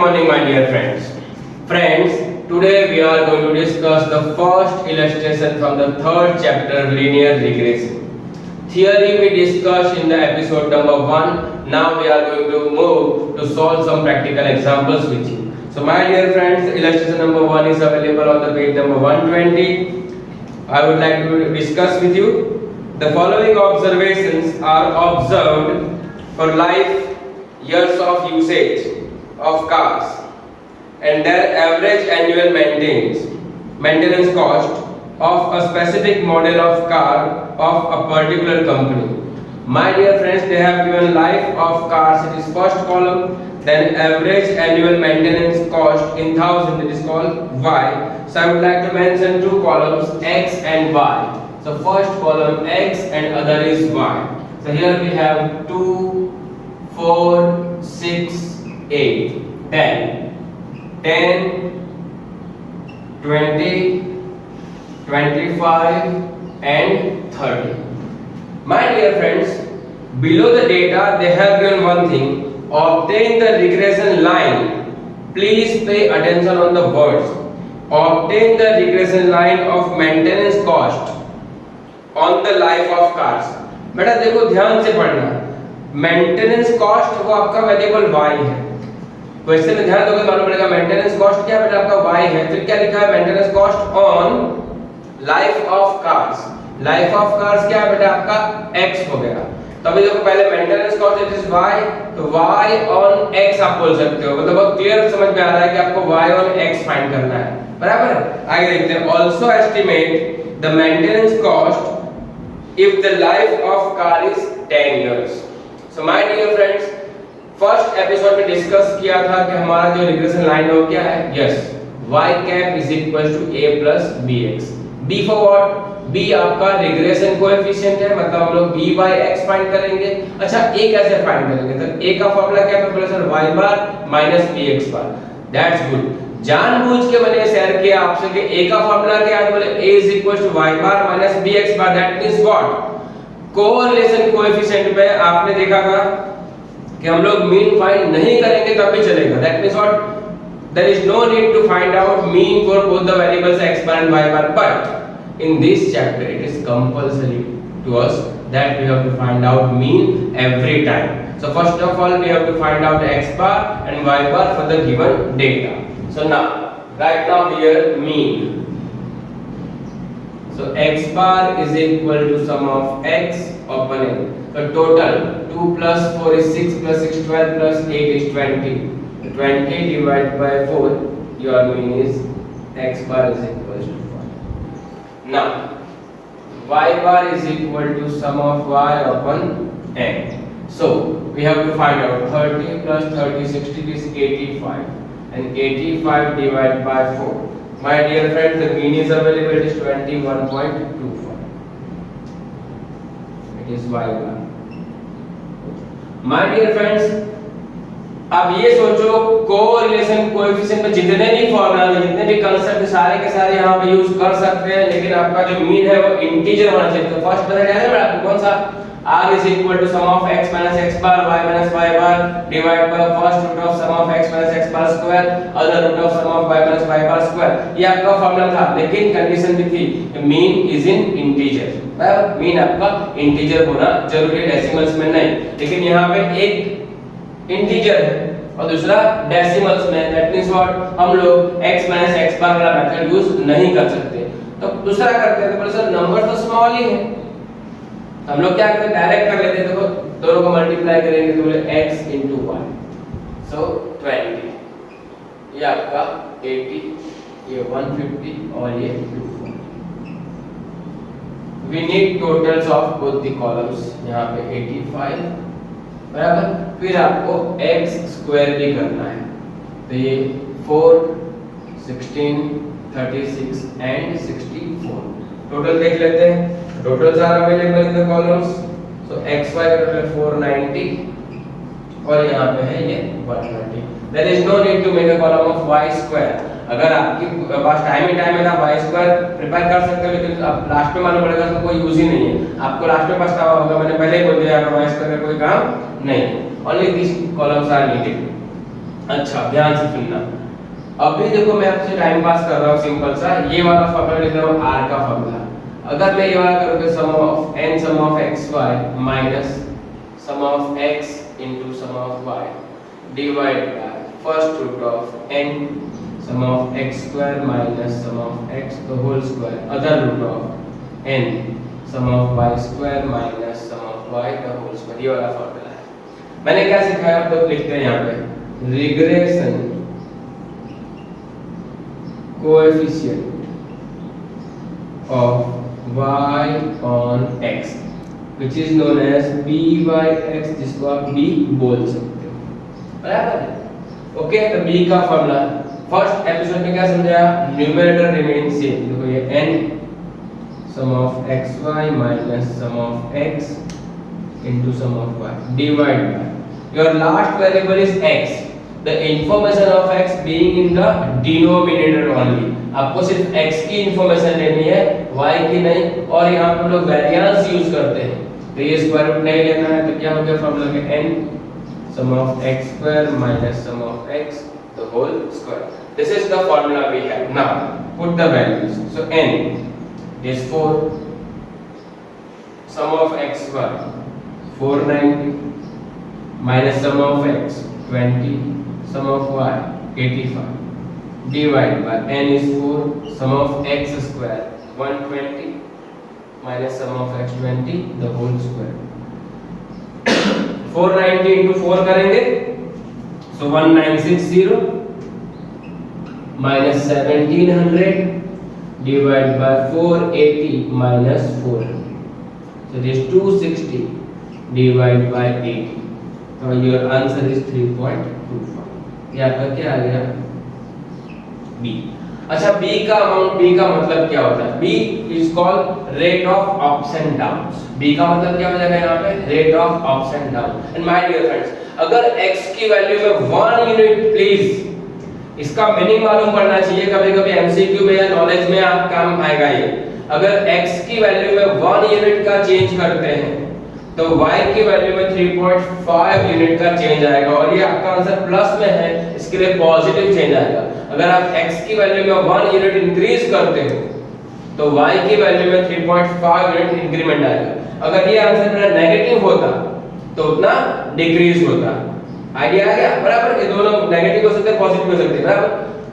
morning, my dear friends. Friends, today we are going to discuss the first illustration from the third chapter, linear regression. Theory we discussed in the episode number 1. Now we are going to move to solve some practical examples with you. So, my dear friends, illustration number 1 is available on the page number 120. I would like to discuss with you. The following observations are observed for life years of usage of cars and their average annual maintenance cost of a specific model of car of a particular company. My dear friends, they have given life of cars, it is first column, then average annual maintenance cost in thousand, it is called Y. So I would like to mention two columns, X and Y. So first column X and other is Y. So here we have 2, 4, 6, 8, 10, 20, 25 and 30. My dear friends, below the data they have given one thing, obtain the regression line. Please pay attention on the words. Obtain the regression line of maintenance cost on the life of cars. बेटा देखो ध्यान से पढ़ना, maintenance cost वो आपका variable y है। Question में ध्यान दोगे मालूम पड़ेगा मेंटेनेंस कॉस्ट क्या है बेटा, आपका y है। फिर क्या लिखा है, maintenance cost on life of cars. Life of cars क्या है बेटा, आपका x हो गया। तो अभी देखो पहले maintenance cost it is y, तो y ऑन x आप बोल सकते हो। मतलब बहुत क्लियर समझ में आ रहा है कि आपको y ऑन x फाइंड करना है, बराबर है। आगे देखते हैं, also estimate the maintenance cost if the life of car is 10 years. So my dear friends, first episode में डिस्कस किया था कि हमारा जो रिग्रेशन लाइन है वो क्या है, yes, y cap is equal to a plus bx. b for what? b आपका रिग्रेशन कोएफिशिएंट है, मतलब हम लोग b by x फाइंड करेंगे। अच्छा a कैसे फाइंड करेंगे, तो a का फॉर्मूला क्या है, sir y bar minus bx bar. That's good, जानबूझ के मैंने शेयर किया आपसे कि a का फॉर्मूला क्या है, बोले a is equal to y bar minus bx bar. That means what, correlation coefficient पे आपने देखा था कि हम लोग मीन फाइंड नहीं करेंगे तब भी चलेगा। That means what, there is no need to find out mean for both the variables x bar and y bar, but in this chapter it is compulsory to us that we have to find out mean every time. So first of all we have to find out x bar and y bar for the given data. So now right now here mean, so x bar is equal to sum of x upon n. So total 2 plus 4 is 6 plus 6 12 plus 8 is 20. 20 divided by 4, your mean is x bar is equal to 4. Now y bar is equal to sum of y upon n. So we have to find out 30 plus 30 60 is 85 and 85 divided by 4. My dear friends, the mean is available, it is 21.25. It is y bar. My dear friends, अब ये सोचो correlation coefficient में जितने भी formula हैं, जितने भी concept सारे के सारे यहाँ पे यूज कर सकते हैं, लेकिन आपका जो मीन है वो इंटीजर होना चाहिए। तो फर्स्ट मेथड है ना आपको कौन सा, r is equal to sum of x minus x bar y minus y bar divided by first root of sum of x minus x bar square other root of sum of y minus y bar square। ये आपका formula था, लेकिन condition भी थी mean is in integer, बराबर। Mean आपका integer होना जरूरी है, डेसिमल्स में नहीं। लेकिन यहाँ पे एक इंटीजर है और दूसरा डेसिमल्स में, दैट मींस व्हाट, हम लोग x x बार वाला मेथड यूज नहीं कर सकते। तो दूसरा करते हैं, तो बोले सर नंबर तो स्मॉल ही है, हम लोग क्या करते हैं, डायरेक्ट कर लेते हैं। देखो दोनों को मल्टीप्लाई करेंगे तो बोले x into y, सो 20, ये आपका 80, ये 150 और ये 240। We need totals of both the columns, यहाँ पे 85, बराबर। फिर आपको x स्क्वायर भी करना है, तो ये 4 16 36 एंड 64 टोटल देख लेते हैं। Totals are available in the columns, so xy का टोटल 490 और यहाँ पे है ये 120। There is no need to make a column of y square. अगर आपके पास टाइम है ना y स्क्वायर प्रिपेयर कर सकते हो, लेकिन अब लास्ट में मालूम पड़ेगा तो कोई यूज ही नहीं है, आपको लास्ट में पछतावा होगा। मैंने पहले ही बोल दिया y स्क्वायर का कोई काम नहीं, only this columns are needed. अच्छा ध्यान से सुनना, अभी देखो मैं आपसे टाइम पास कर रहा हूँ सिंपल सा, ये वाला फॉर्मूला लिख रहा हूँ r का फॉर्मूला। अगर मैं ये वाला करूँ तो sum of n sum of xy minus sum of x into sum of y divide by first root of n sum of x square minus sum of x the whole square other root of n sum of y square minus sum of y the whole square. ये वाला formula है। मैंने क्या सिखाया आप लोग लिखते हैं यहाँ पे regression coefficient of y on x which is known as b by x, जिसको आप b बोल सकते हो, बराबर है। ओके तो b का फॉर्मूला फर्स्ट एपिसोड में क्या समझाया, न्यूमरेटर रिमेन सेम। देखो ये n sum of xy minus sum of x into sum of y divide by your last variable is x, the information of x being in the denominator only। आपको सिर्फ x की information लेनी है, y की नहीं। और यहाँ पर लोग वेरिएंस यूज करते हैं, तो ये स्क्वायर रूट नहीं लेना है, तो क्या हो गया फॉर्मूला में n sum of x square minus sum of x the whole square. This is the formula we have. Now put the values. So n is 4 sum of xy 490 minus sum of x 20 sum of y 85 divide by n is 4 sum of x square 120 minus sum of x 20 the whole square 490 into 4 करेंगे so 1960 minus 1700 divide by 480 minus 400 so it is 260 divide by 80 so your answer is 3.25। ये आपका क्या आ गया b। अच्छा b का amount, b का मतलब क्या होता है, b is called rate of ups and downs. b का मतलब क्या हो जाएगा यहाँ पे, rate of ups and down. And my dear friends, अगर x की वैल्यू में 1 यूनिट प्लीज, इसका मीनिंग मालूम पड़ना चाहिए, कभी कभी एमसीक्यू में या नॉलेज में आप काम आएगा ये। अगर x की वैल्यू में 1 यूनिट का चेंज करते हैं तो y की वैल्यू में 3.5 यूनिट का चेंज आएगा, और ये आपका आंसर प्लस में है, इसके लिए पॉजिटिव चेंज आएगा। अगर आप x की वैल्यू में 1 यूनिट इंक्रीज करते हो तो y की वैल्यू में 3.5 यूनिट इंक्रीमेंट आएगा। अगर ये आंसर मेरा नेगेटिव होता तो उतना डिक्रीज होता। आइडिया आ गया, बराबर। ये दोनों नेगेटिव हो सकते हैं, पॉजिटिव हो सकते हैं, बराबर।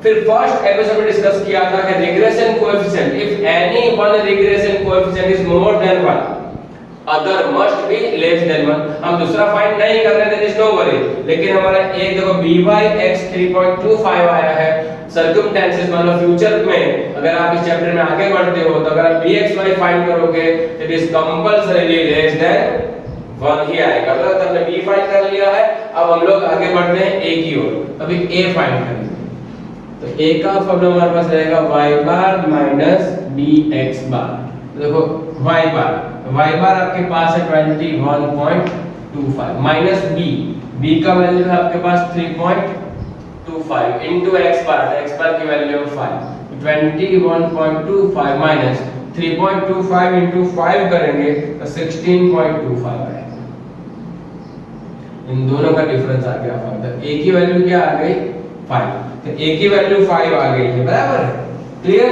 फिर फर्स्ट एपिसोड में डिस्कस किया था कि regression coefficient, if any one regression coefficient is more than 1 other must be less than 1। हम दूसरा फाइंड नहीं कर रहे थे, देयर इज नो वरी, लेकिन हमारा एक देखो by(x) 3.25 आया है। सर्कमस्टेंसेस मान लो फ्यूचर में अगर आप इस चैप्टर में आगे बढ़ते हो तो अगर आप bxy फाइंड करोगे तो it is compulsorily less than 1 ही आएगा। मतलब हमने b फाइंड कर लिया है, अब हम लोग आगे बढ़ते हैं a की ओर। अभी a फाइंड करेंगे तो a का फॉर्मूला हमारे पास रहेगा y बार माइनस bx बार। देखो y बार आपके पास है 21.25 माइनस b का वैल्यू है आपके पास 3.25 इनटू x बार की वैल्यू है 5 21.25 माइनस 3.25 इनटू 5 करेंगे तो 16.25 आएगा। इन दोनों का डिफरेंस आ गया फर्दर। a की वैल्यू क्या आ गई 5, तो a की वैल्यू 5 आ गई है, बराबर। क्लियर।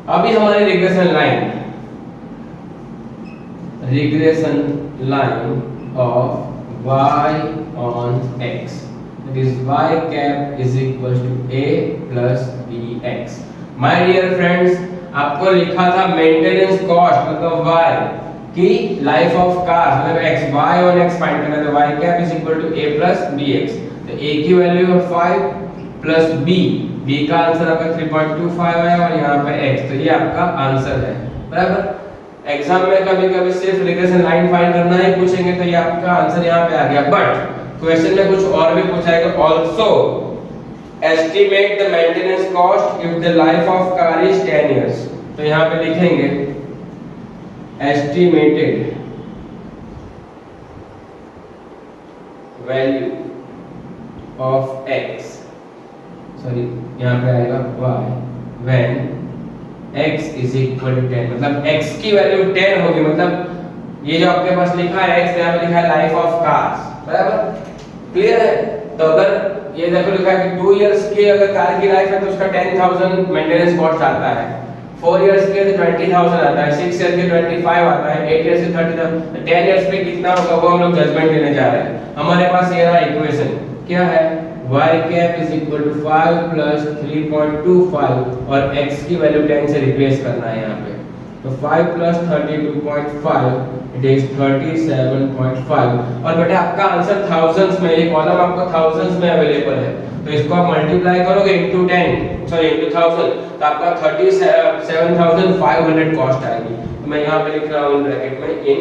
अभी हमारी regression line of y on x, that is y cap is equals to a plus bx। my dear friends, आपको लिखा था मेंटेनेंस कॉस्ट मतलब y की लाइफ ऑफ कार मतलब x, y on x find करना है, तो y cap is equal to a plus bx। तो a की वैल्यू है 5 प्लस b का आंसर आपका 3.25 है और यहाँ पे x, तो ये आपका आंसर है, बराबर। एग्जाम में कभी कभी सिर्फ रिग्रेशन लाइन फाइंड करना ही पूछेंगे तो ये आपका आंसर यहाँ पे आ गया, बट क्वेश्चन में कुछ और भी पूछाएगा। Also estimate the maintenance cost if the life of car is 10 years, तो यहाँ पे लिखेंगे estimated value of x, sorry यहाँ पे आएगा y when x is equal to 10, मतलब x की वैल्यू 10 होगी, मतलब ये जो आपके पास लिखा है x, यहाँ पे लिखा है लाइफ ऑफ कार्स, बराबर। क्लियर है। तो अगर ये देखो लिखा है कि 2 इयर्स की अगर कार की लाइफ है तो उसका 10,000 मेंटेनेंस कॉस्ट आता है, 4 इयर्स के तो 20,000 आता है, 6 इयर्स के 25 आता है, 8 इयर्स के 30,000, 10 इयर्स पे कितना होगा वो हम लोग जजमेंट लेने जा रहे हैं। हमारे पास ये रहा इक्वेशन, क्या है y cap is equal to 5 plus 3.25 और x की वैल्यू 10 से रिप्लेस करना है यहाँ पे, तो 5 plus 32.5 इट इज 37.5 और बेटा आपका आंसर थाउजेंड्स में, ये कॉलम आपको थाउजेंड्स में अवेलेबल है, तो इसको आप मल्टीप्लाई करोगे इनटू 10 सॉरी इनटू 1000 तो आपका 37,500 कॉस्ट आएगी। तो मैं यहाँ पे लिख रहा हूँ ब्रैकेट में इन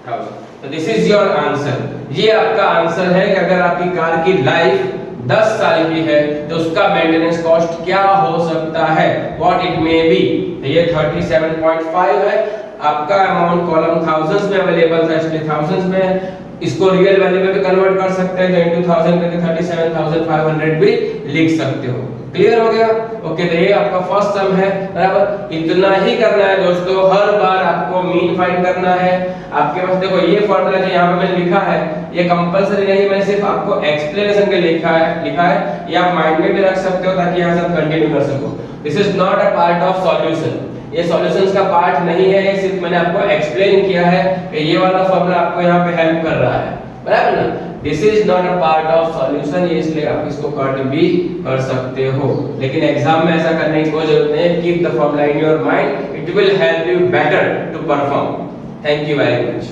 1000। तो दिस इज योर आंसर। ये आपका आंसर है कि अगर आपकी कार की लाइफ 10 साल की है तो उसका मेंटेनेंस कॉस्ट क्या हो सकता है, व्हाट इट मे बी। तो ये 37.5 है, आपका अमाउंट कॉलम थाउजेंड्स में अवेलेबल था इसलिए थाउजेंड्स में, इसको रियल वैल्यू में भी कन्वर्ट कर सकते हैं तो इनटू 1000 करके 37,500 भी लिख सकते हो। क्लियर हो गया? ओके, तो ये आपका फर्स्ट सम है, बराबर। इतना ही करना है दोस्तों, हर बार आपको मीन फाइंड करना है। आपके पास देखो ये फार्मूला जो यहाँ पे मैंने लिखा है ये कंपलसरी नहीं है, मैंने सिर्फ आपको एक्सप्लेनेशन के लिखा है, ये आप माइंड में भी रख सकते हो ताकि यहाँ से आप कंटिन्यू कर सको। This is not a part of solution, ये सॉल्यूशंस का पार्ट नहीं है, ये सिर्फ मैंने आपको एक्सप्लेन किया है कि ये वाला फार्मूला आपको यहाँ पे हेल्प कर रहा है, बराबर ना। This is not a part of solution, ये इसलिए आप इसको कट भी कर सकते हो, लेकिन एग्जाम में ऐसा करने की कोई जरूरत नहीं है। Keep the formula in your mind, it will help you better to perform. Thank you very much.